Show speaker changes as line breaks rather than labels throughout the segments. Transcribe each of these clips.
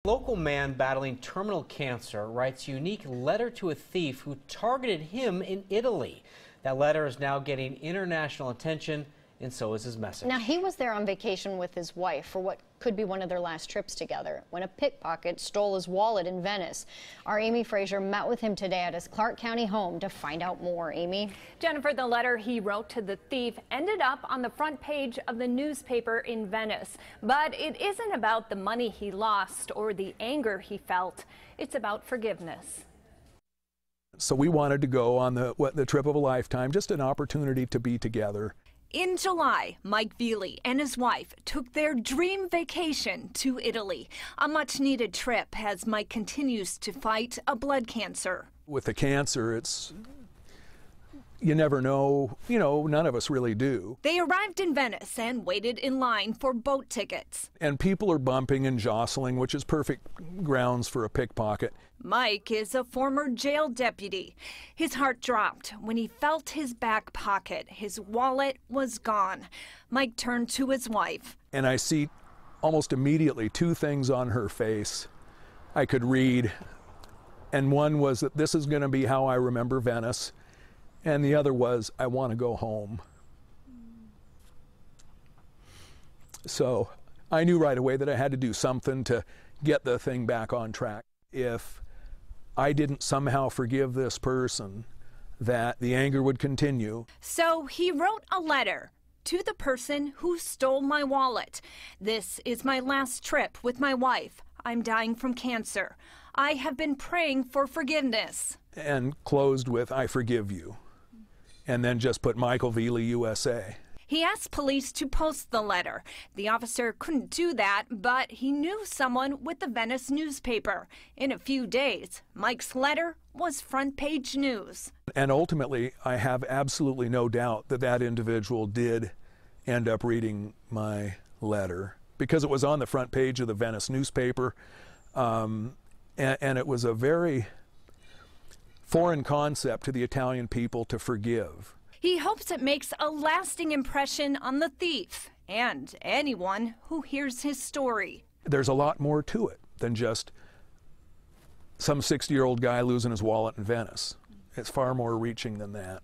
A local man battling terminal cancer writes a unique letter to a thief who targeted him in Italy. That letter is now getting international attention, and so is his message.
Now, he was there on vacation with his wife for what could be one of their last trips together when a pickpocket stole his wallet in Venice. Our Amy Frazier met with him today at his Clark County home to find out more. Amy?
Jennifer, the letter he wrote to the thief ended up on the front page of the newspaper in Venice. But it isn't about the money he lost or the anger he felt. It's about forgiveness.
So we wanted to go on the trip of a lifetime, just an opportunity to be together.
In July, Mike Veley and his wife took their dream vacation to Italy. A much-needed trip as Mike continues to fight a blood cancer.
With the cancer, you never know, none of us really do.
They arrived in Venice and waited in line for boat tickets.
And people are bumping and jostling, which is perfect grounds for a pickpocket.
Mike is a former jail deputy. His heart dropped when he felt his back pocket. His wallet was gone. Mike turned to his wife.
And I see almost immediately two things on her face I could read. And one was that this is going to be how I remember Venice. And the other was, I want to go home. So I knew right away that I had to do something to get the thing back on track. If I didn't somehow forgive this person, that the anger would continue.
So he wrote a letter to the person who stole my wallet. This is my last trip with my wife. I'm dying from cancer. I have been praying for forgiveness.
And closed with, I forgive you. And then just put Michael Veley, USA.
He asked police to post the letter. The officer couldn't do that, but he knew someone with the Venice newspaper. In a few days, Mike's letter was front page news.
And ultimately, I have absolutely no doubt that that individual did end up reading my letter because it was on the front page of the Venice newspaper. And it was a very foreign concept to the Italian people to forgive.
He hopes it makes a lasting impression on the thief and anyone who hears his story.
There's a lot more to it than just some 60-year-old guy losing his wallet in Venice. It's far more reaching than that.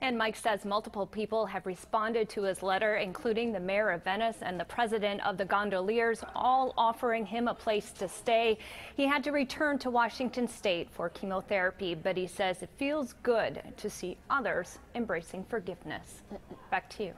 And Mike says multiple people have responded to his letter, including the mayor of Venice and the president of the Gondoliers, all offering him a place to stay. He had to return to Washington State for chemotherapy, but he says it feels good to see others embracing forgiveness. Back to you.